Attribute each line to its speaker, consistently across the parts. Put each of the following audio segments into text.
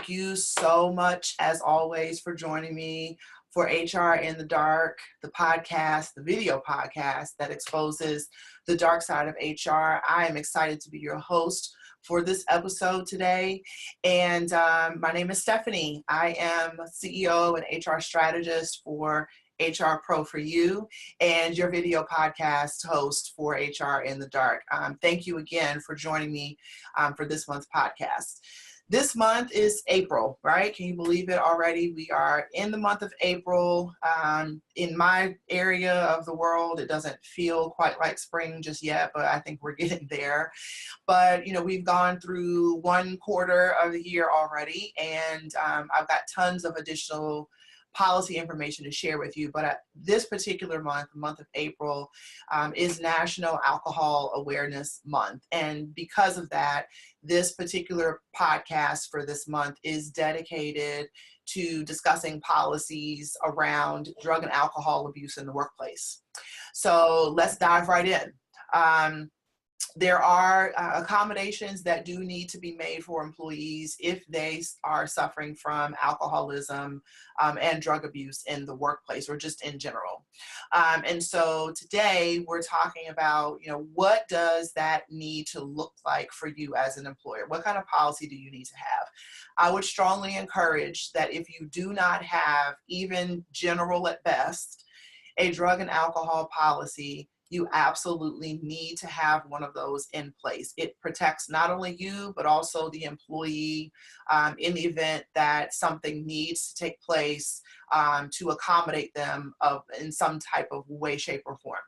Speaker 1: Thank you so much, as always, for joining me for HR in the Dark, the podcast, the video podcast that exposes the dark side of HR. I am excited to be your host for this episode today. And my name is Stephanie. I am CEO and HR strategist for HR04 for you and your video podcast host for HR in the Dark. Thank you again for joining me for this month's podcast. This month is April, right? Can you believe it already? We are in the month of April. In my area of the world, it doesn't feel quite like spring just yet, but I think we're getting there. But, you know, we've gone through one quarter of the year already, and I've got tons of additional policy information to share with you. But this particular month, the month of April, is National Alcohol Awareness Month. And because of that, this particular podcast for this month is dedicated to discussing policies around drug and alcohol abuse in the workplace. So let's dive right in. There are accommodations that do need to be made for employees if they are suffering from alcoholism and drug abuse in the workplace or just in general. And so today we're talking about, you know, what does that need to look like for you as an employer? What kind of policy do you need to have? I would strongly encourage that if you do not have, even general at best, a drug and alcohol policy, you absolutely need to have one of those in place. It protects not only you, but also the employee in the event that something needs to take place to accommodate them in some type of way, shape, or form.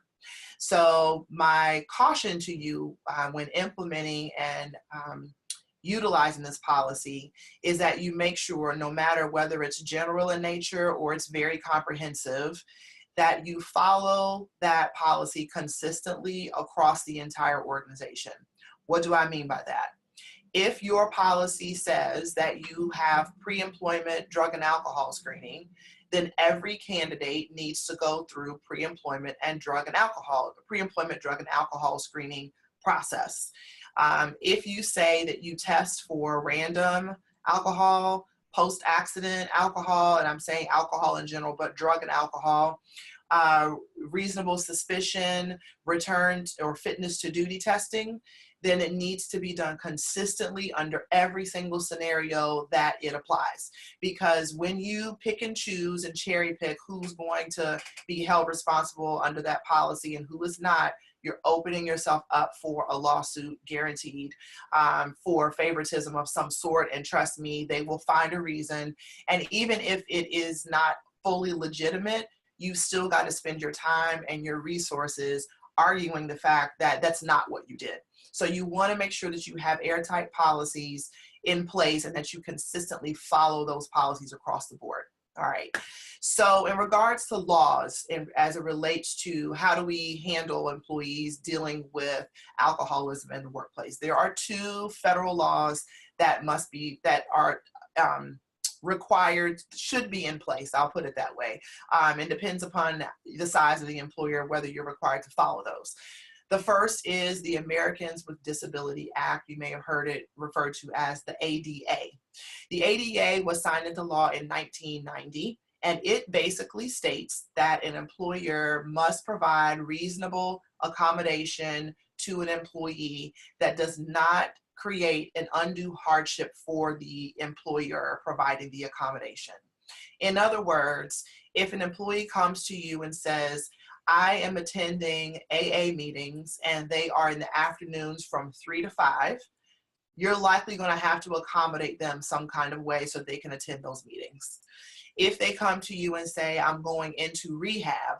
Speaker 1: So my caution to you when implementing and utilizing this policy is that you make sure, no matter whether it's general in nature or it's very comprehensive, that you follow that policy consistently across the entire organization. What do I mean by that? If your policy says that you have pre-employment drug and alcohol screening, then every candidate needs to go through pre-employment drug and alcohol screening process. If you say that you test for random alcohol, post-accident alcohol, and I'm saying alcohol in general, but drug and alcohol, reasonable suspicion, return or fitness to duty testing, then it needs to be done consistently under every single scenario that it applies. Because when you pick and choose and cherry pick who's going to be held responsible under that policy and who is not, you're opening yourself up for a lawsuit guaranteed for favoritism of some sort. And trust me, they will find a reason. And even if it is not fully legitimate, you still got to spend your time and your resources arguing the fact that that's not what you did. So you want to make sure that you have airtight policies in place and that you consistently follow those policies across the board. All right. So in regards to laws and as it relates to how do we handle employees dealing with alcoholism in the workplace, there are two federal laws that are required, should be in place. I'll put it that way. It depends upon the size of the employer, whether you're required to follow those. The first is the Americans with Disability Act. You may have heard it referred to as the ADA. The ADA was signed into law in 1990, and it basically states that an employer must provide reasonable accommodation to an employee that does not create an undue hardship for the employer providing the accommodation. In other words, if an employee comes to you and says, I am attending AA meetings and they are in the afternoons from 3 to 5, you're likely going to have to accommodate them some kind of way so they can attend those meetings. If they come to you and say, I'm going into rehab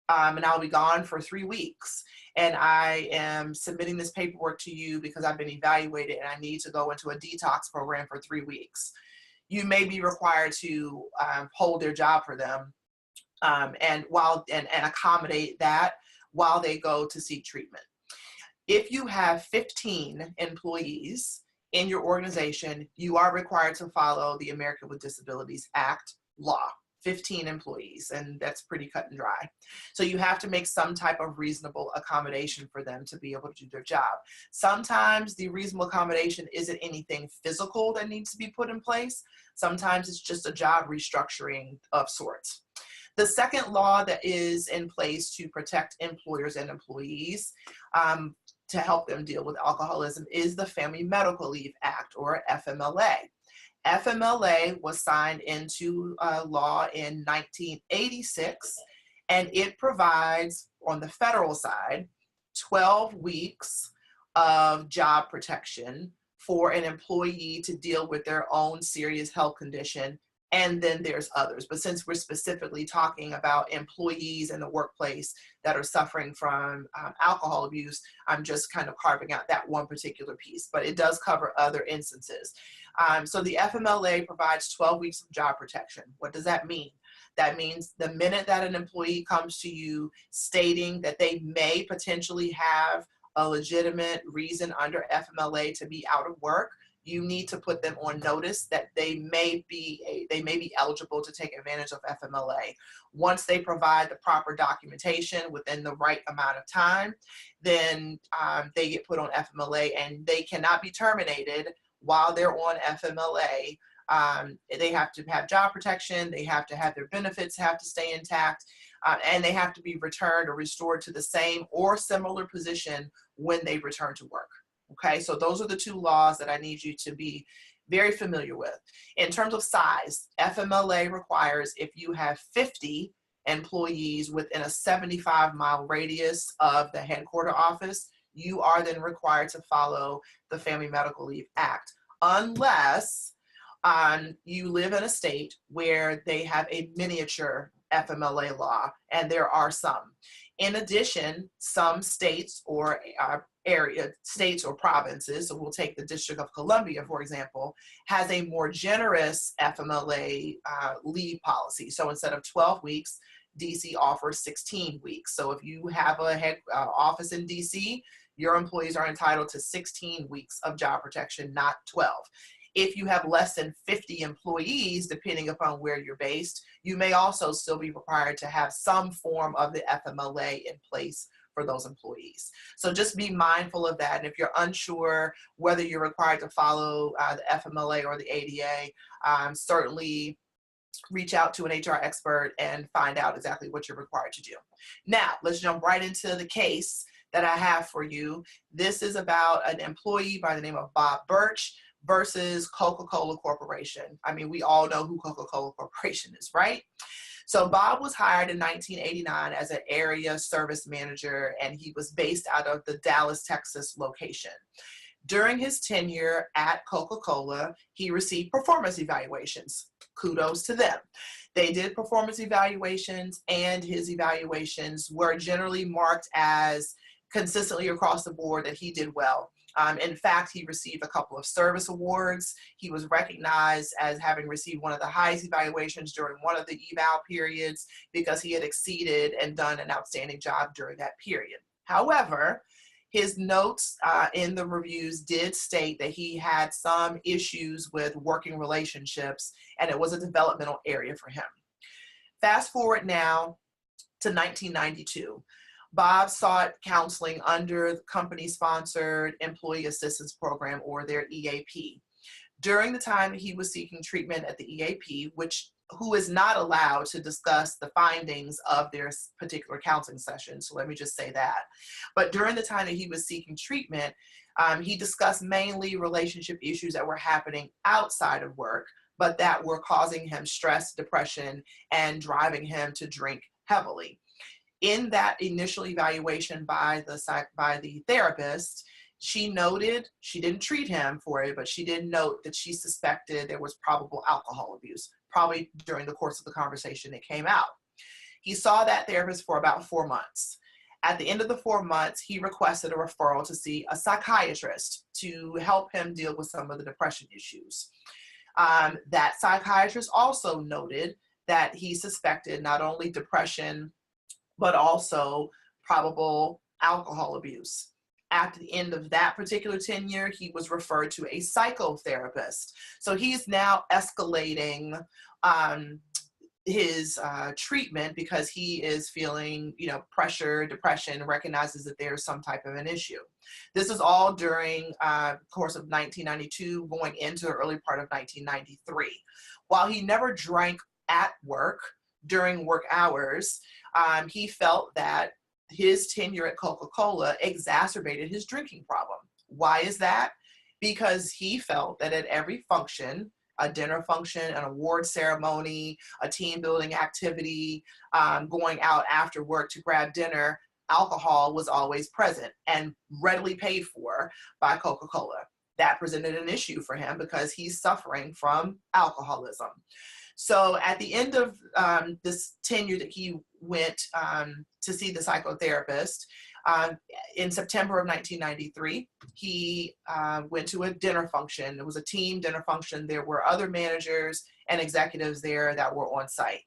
Speaker 1: and I'll be gone for 3 weeks and I am submitting this paperwork to you because I've been evaluated and I need to go into a detox program for 3 weeks, you may be required to hold their job for them and accommodate that while they go to seek treatment. If you have 15 employees in your organization, you are required to follow the American with Disabilities Act law. 15 employees, and that's pretty cut and dry. So you have to make some type of reasonable accommodation for them to be able to do their job. Sometimes the reasonable accommodation isn't anything physical that needs to be put in place. Sometimes it's just a job restructuring of sorts. The second law that is in place to protect employers and employees to help them deal with alcoholism is the Family Medical Leave Act, or FMLA. FMLA was signed into law in 1986, and it provides, on the federal side, 12 weeks of job protection for an employee to deal with their own serious health condition. And then there's others. But since we're specifically talking about employees in the workplace that are suffering from alcohol abuse, I'm just kind of carving out that one particular piece, but it does cover other instances. So the FMLA provides 12 weeks of job protection. What does that mean? That means the minute that an employee comes to you stating that they may potentially have a legitimate reason under FMLA to be out of work, you need to put them on notice that they may be eligible to take advantage of FMLA. Once they provide the proper documentation within the right amount of time, then they get put on FMLA, and they cannot be terminated while they're on FMLA. They have to have job protection, they have to have their benefits have to stay intact, and they have to be returned or restored to the same or similar position when they return to work. Okay, so those are the two laws that I need you to be very familiar with. In terms of size, FMLA requires if you have 50 employees within a 75-mile radius of the headquarter office, you are then required to follow the Family Medical Leave Act, unless you live in a state where they have a miniature FMLA law, and there are some. In addition, some states or states or provinces, so we'll take the District of Columbia, for example, has a more generous FMLA leave policy. So instead of 12 weeks, DC offers 16 weeks. So if you have a head office in DC, your employees are entitled to 16 weeks of job protection, not 12. If you have less than 50 employees, depending upon where you're based, you may also still be required to have some form of the FMLA in place for those employees. So just be mindful of that. And if you're unsure whether you're required to follow the FMLA or the ADA, certainly reach out to an HR expert and find out exactly what you're required to do. Now, let's jump right into the case that I have for you. This is about an employee by the name of Bob Birch versus Coca-Cola Corporation. I mean, we all know who Coca-Cola Corporation is, right? So Bob was hired in 1989 as an area service manager, and he was based out of the Dallas, Texas location. During his tenure at Coca-Cola, he received performance evaluations. Kudos to them. They did performance evaluations, and his evaluations were generally marked as consistently across the board that he did well. In fact, he received a couple of service awards. He was recognized as having received one of the highest evaluations during one of the eval periods because he had exceeded and done an outstanding job during that period. However, his notes in the reviews did state that he had some issues with working relationships, and it was a developmental area for him. Fast forward now to 1992. Bob sought counseling under the company-sponsored Employee Assistance Program, or their EAP. During the time that he was seeking treatment at the EAP, who is not allowed to discuss the findings of their particular counseling session, so let me just say that. But during the time that he was seeking treatment, he discussed mainly relationship issues that were happening outside of work, but that were causing him stress, depression, and driving him to drink heavily. In that initial evaluation by the therapist, she noted, she didn't treat him for it, but she did note that she suspected there was probable alcohol abuse. Probably during the course of the conversation it came out. He saw that therapist for about 4 months. At the end of the 4 months, he requested a referral to see a psychiatrist to help him deal with some of the depression issues. That psychiatrist also noted that he suspected not only depression, but also probable alcohol abuse. At the end of that particular tenure, he was referred to a psychotherapist. So he's now escalating his treatment because he is feeling, pressure, depression, recognizes that there's some type of an issue. This is all during the course of 1992, going into the early part of 1993. While he never drank at work during work hours, he felt that his tenure at Coca-Cola exacerbated his drinking problem. Why is that? Because he felt that at every function, a dinner function, an award ceremony, a team building activity, going out after work to grab dinner, alcohol was always present and readily paid for by Coca-Cola. That presented an issue for him because he's suffering from alcoholism. So at the end of this tenure that he went to see the psychotherapist, in September of 1993, he went to a dinner function. It was a team dinner function. There were other managers and executives there that were on site.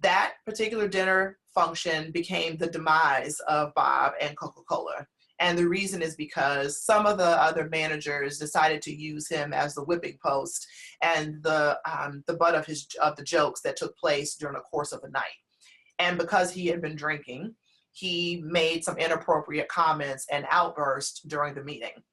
Speaker 1: That particular dinner function became the demise of Bob and Coca-Cola. And the reason is because some of the other managers decided to use him as the whipping post and the butt of the jokes that took place during the course of the night. And because he had been drinking, he made some inappropriate comments and outbursts during the meeting.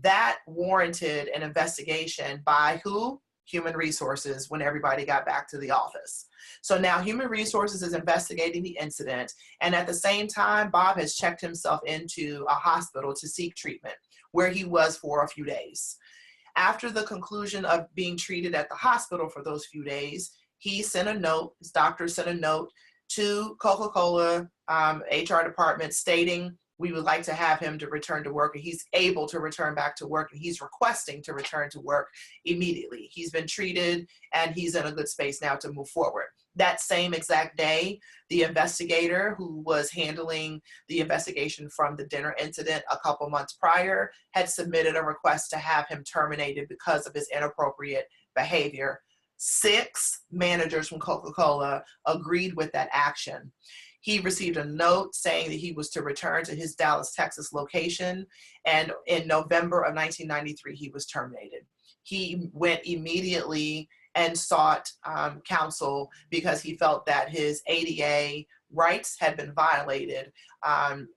Speaker 1: That warranted an investigation by who? Human Resources, when everybody got back to the office. So now Human Resources is investigating the incident, and at the same time, Bob has checked himself into a hospital to seek treatment, where he was for a few days. After the conclusion of being treated at the hospital for those few days, he sent a note, his doctor sent a note to Coca-Cola HR department stating we would like to have him to return to work, and he's able to return back to work, and he's requesting to return to work immediately. He's been treated and he's in a good space now to move forward. That same exact day, the investigator who was handling the investigation from the dinner incident a couple months prior had submitted a request to have him terminated because of his inappropriate behavior. 6 managers from Coca-Cola agreed with that action. He received a note saying that he was to return to his Dallas, Texas location, and in November of 1993, he was terminated. He went immediately and sought counsel because he felt that his ADA rights had been violated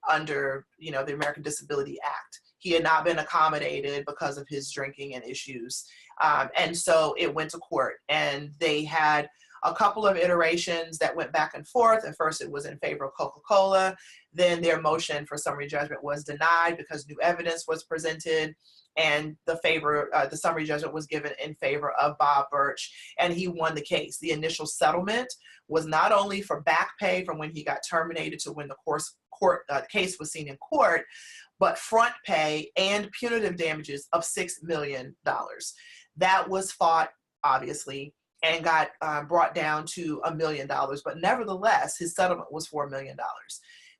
Speaker 1: under, the American Disability Act. He had not been accommodated because of his drinking and issues. And so it went to court, and they had a couple of iterations that went back and forth. At first, it was in favor of Coca-Cola. Then their motion for summary judgment was denied because new evidence was presented, and the summary judgment was given in favor of Bob Birch, and he won the case. The initial settlement was not only for back pay from when he got terminated to when the case was seen in court, but front pay and punitive damages of $6 million. That was fought, obviously, and got brought down to $1 million. But nevertheless, his settlement was $4 million.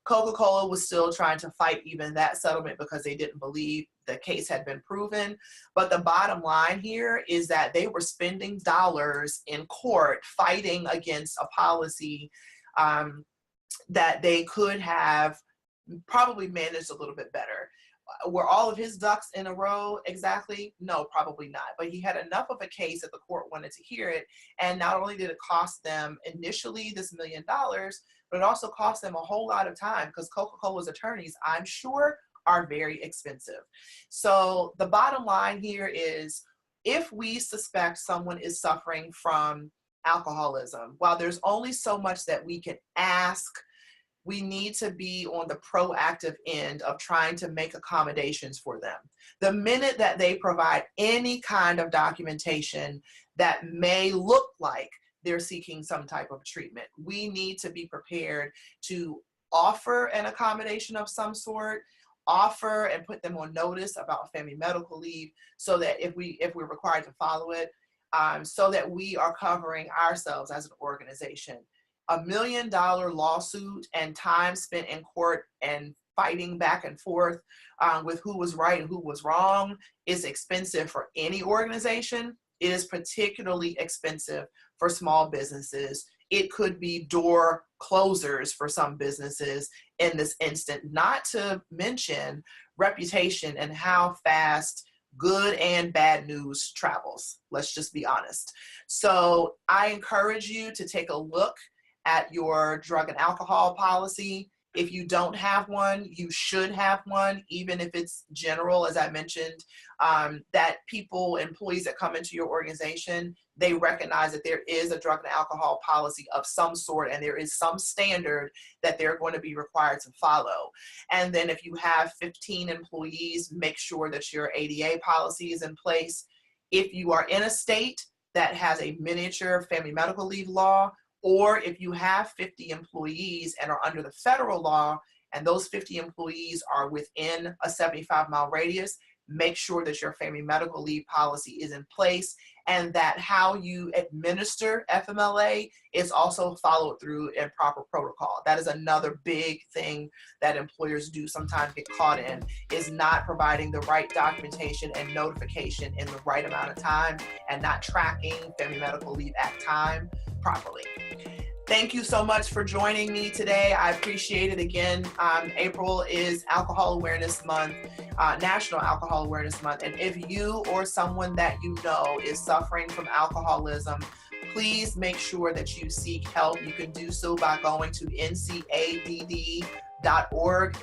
Speaker 1: Coca-Cola was still trying to fight even that settlement because they didn't believe the case had been proven. But the bottom line here is that they were spending dollars in court fighting against a policy that they could have probably managed a little bit better. Were all of his ducks in a row exactly? No, probably not. But he had enough of a case that the court wanted to hear it. And not only did it cost them initially this $1 million, but it also cost them a whole lot of time because Coca-Cola's attorneys, I'm sure, are very expensive. So the bottom line here is, if we suspect someone is suffering from alcoholism, while there's only so much that we can ask, we need to be on the proactive end of trying to make accommodations for them. The minute that they provide any kind of documentation that may look like they're seeking some type of treatment, we need to be prepared to offer an accommodation of some sort, offer and put them on notice about family medical leave, so that if we're required to follow it, so that we are covering ourselves as an organization. $1 million lawsuit and time spent in court and fighting back and forth with who was right and who was wrong is expensive for any organization. It is particularly expensive for small businesses. It could be door closers for some businesses in this instant, not to mention reputation and how fast good and bad news travels. Let's just be honest. So I encourage you to take a look at your drug and alcohol policy. If you don't have one, you should have one, even if it's general, as I mentioned, that employees that come into your organization, they recognize that there is a drug and alcohol policy of some sort, and there is some standard that they're going to be required to follow. And then if you have 15 employees, make sure that your ADA policy is in place. If you are in a state that has a miniature family medical leave law, or if you have 50 employees and are under the federal law, and those 50 employees are within a 75-mile radius, make sure that your family medical leave policy is in place, and that how you administer FMLA is also followed through in proper protocol. That is another big thing that employers do sometimes get caught in, is not providing the right documentation and notification in the right amount of time, and not tracking Family Medical Leave Act time properly. Thank you so much for joining me today. I appreciate it. Again, April is Alcohol Awareness Month, National Alcohol Awareness Month. And if you or someone that you know is suffering from alcoholism, please make sure that you seek help. You can do so by going to ncadd.org.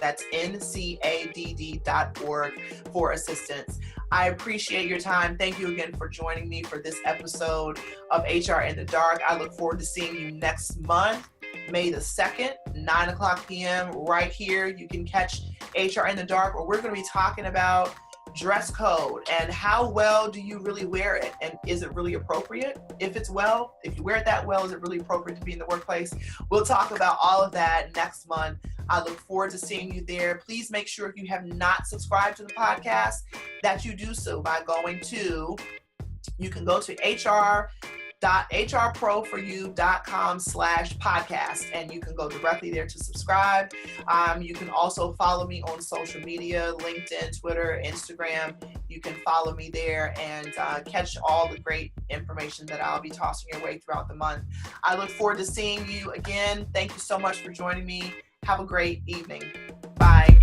Speaker 1: That's ncadd.org for assistance. I appreciate your time. Thank you again for joining me for this episode of HR in the Dark. I look forward to seeing you next month, May the 2nd, 9:00 p.m. right here. You can catch HR in the Dark, where we're going to be talking about dress code and how well do you really wear it, and is it really appropriate? If you wear it that well, is it really appropriate to be in the workplace? We'll talk about all of that next month. I look forward to seeing you there. Please make sure, if you have not subscribed to the podcast, that you do so by you can go to hr04you.com/podcast, and you can go directly there to subscribe. You can also follow me on social media, LinkedIn, Twitter, Instagram. You can follow me there and catch all the great information that I'll be tossing your way throughout the month. I look forward to seeing you again. Thank you so much for joining me. Have a great evening. Bye.